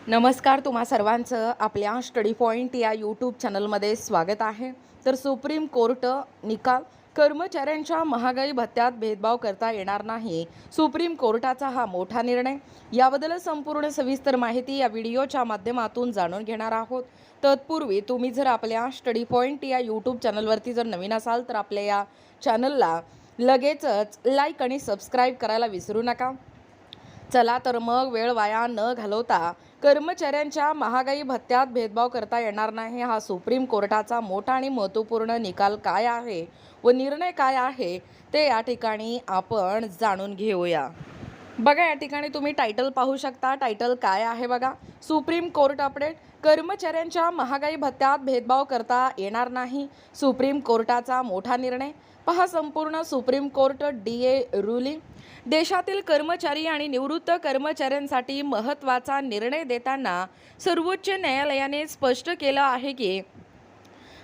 नमस्कार, तुम्हा सर्वांचं आपल्या स्टडी पॉईंट या यूट्यूब चॅनलमध्ये स्वागत आहे। तर सुप्रीम कोर्ट निकाल, कर्मचाऱ्यांच्या महागाई भत्त्यात भेदभाव करता येणार नाही, सुप्रीम कोर्टाचा हा मोठा निर्णय। याबद्दल संपूर्ण सविस्तर माहिती या व्हिडिओच्या माध्यमातून जाणून घेणार आहोत। तत्पूर्वी तुम्ही जर आपल्या स्टडी पॉईंट या यूट्यूब चॅनलवरती जर नवीन असाल तर आपल्या या चॅनलला लगेचच लाईक आणि सबस्क्राईब करायला विसरू नका। चला तर मग वेळ वाया न घालवता कर्मचाऱ्यांच्या महागाई भत्त्यात भेदभाव करता येणार नाही, हा सुप्रीम कोर्टाचा मोठा आणि महत्त्वपूर्ण निकाल काय आहे व निर्णय काय आहे ते या ठिकाणी आपण जाणून घेऊया। बघा, या ठिकाणी तुम्ही टायटल पाहू शकता। टायटल काय आहे बघा, सुप्रीम कोर्ट अपडेट, कर्मचाऱ्यांच्या महागाई भत्त्यात भेदभाव करता येणार नाही, सुप्रीम कोर्टाचा मोठा निर्णय। पहा संपूर्ण सुप्रीम कोर्ट DA रुलिंग। देशातील कर्मचारी आणि निवृत्त कर्मचाऱ्यांसाठी महत्त्वाचा निर्णय देताना सर्वोच्च न्यायालयाने स्पष्ट केलं आहे की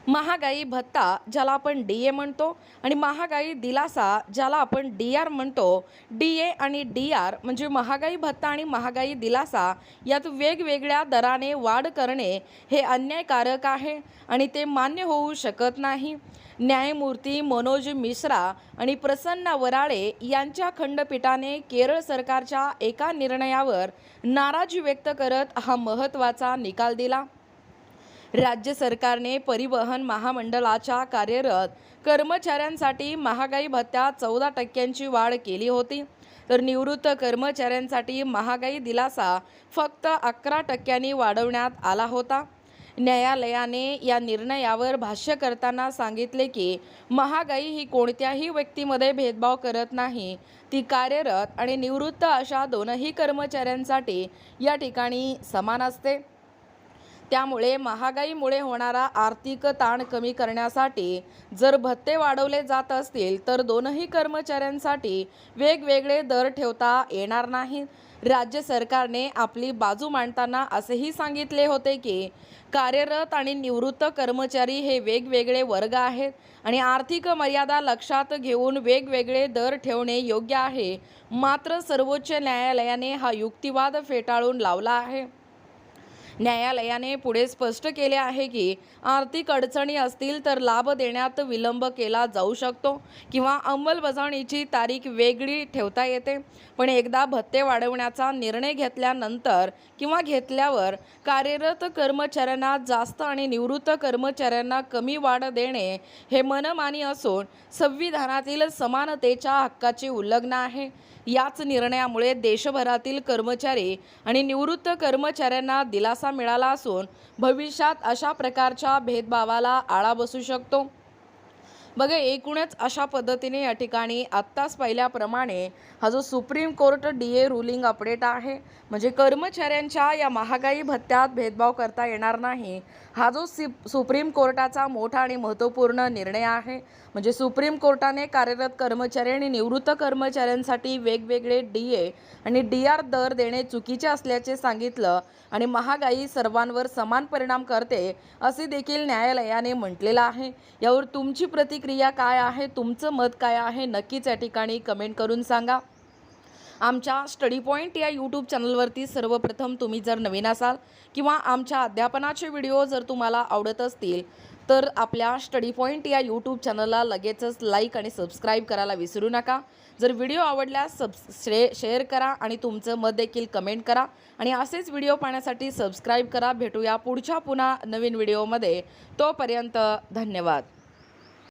महागाई भत्ता ज्याला आपण DA म्हणतो आणि महागाई दिलासा ज्याला आपण DR म्हणतो, DA आणि DR म्हणजे महागाई भत्ता आणि महागाई दिलासा यात वेगवेगळ्या दराने वाढ करणे हे अन्यायकारक आहे आणि ते मान्य होऊ शकत नाही। न्यायमूर्ती मनोज मिश्रा आणि प्रसन्न वराळे यांच्या खंडपीठाने केरळ सरकारच्या एका निर्णयावर नाराजी व्यक्त करत हा महत्त्वाचा निकाल दिला। राज्य सरकारने परिवहन महामंडळाच्या कार्यरत कर्मचाऱ्यांसाठी महागाई भत्त्यात 14% वाढ केली होती, तर निवृत्त कर्मचाऱ्यांसाठी महागाई दिलासा फक्त 11% वाढवण्यात आला होता। न्यायालयाने या निर्णयावर भाष्य करताना सांगितले की महागाई ही कोणत्याही व्यक्तीमध्ये भेदभाव करत नाही, ती कार्यरत आणि निवृत्त अशा दोनही कर्मचाऱ्यांसाठी या ठिकाणी समान असते। त्यामुळे महागाईमुळे होणारा आर्थिक ताण कमी करण्यासाठी जर भत्ते वाढवले जात असतील तर दोनही कर्मचाऱ्यांसाठी वेगवेगळे दर ठेवता येणार नाहीत। राज्य सरकारने आपली बाजू मांडताना असेही सांगितले होते की कार्यरत आणि निवृत्त कर्मचारी हे वेगवेगळे वर्ग आहेत आणि आर्थिक मर्यादा लक्षात घेऊन वेगवेगळे दर ठेवणे योग्य आहे। मात्र सर्वोच्च न्यायालयाने हा युक्तिवाद फेटाळून लावला आहे। न्यायालयाने पुढे स्पष्ट केले आहे की आर्थिक अडचणी असतील तर लाभ देण्यात विलंब केला जाऊ शकतो किंवा अंमलबजावणीची तारीख वेगळी ठेवता येते, पण एकदा भत्ते वाढवण्याचा निर्णय घेतल्यानंतर किंवा घेतल्यावर कार्यरत कर्मचाऱ्यांना जास्त आणि निवृत्त कर्मचाऱ्यांना कमी वाढ देणे हे मनमानी असून संविधानातील समानतेच्या हक्काचे उल्लंघन आहे। याच निर्णयामुळे देशभरातील कर्मचारी आणि निवृत्त कर्मचाऱ्यांना दिलासा मिळाला असून भविष्यात अशा प्रकारच्या भेदभावाला आळा बसू शकतो। बघा, एकूणच अशा पद्धतीने या ठिकाणी आत्ताच पाहिल्याप्रमाणे हा जो supreme court DA ruling update आहे, म्हणजे कर्मचाऱ्यांच्या या महागाई भत्त्यात भेदभाव करता येणार नाही, हा जो सुप्रीम कोर्टाचा मोठा आणि महत्त्वपूर्ण निर्णय आहे। म्हणजे सुप्रीम कोर्टाने कार्यरत कर्मचारी आणि निवृत्त कर्मचाऱ्यांसाठी वेगवेगळे DA आणि DR दर देणे चुकीचे असल्याचे सांगितलं आणि महागाई सर्वांवर समान परिणाम करते असे देखील न्यायालयाने म्हटलेलं आहे। यावर तुमची प्रतिक्रिया काय आहे, तुमचं मत काय आहे, नक्कीच या ठिकाणी कमेंट करून सांगा। आमच्या स्टडी पॉईंट या यूट्यूब चॅनलवरती सर्वप्रथम तुम्ही जर नवीन असाल किंवा आमच्या अध्यापनाचे व्हिडिओ जर तुम्हाला आवडत असतील तर आपल्या स्टडी पॉईंट या यूट्यूब चॅनलला लगेचच लाईक आणि सबस्क्राईब करायला विसरू नका। जर व्हिडिओ आवडल्यास शेअर करा आणि तुमचं मत देखील कमेंट करा आणि असेच व्हिडिओ पाहण्यासाठी सबस्क्राईब करा। भेटूया पुढच्या पुन्हा नवीन व्हिडिओमध्ये, तोपर्यंत धन्यवाद।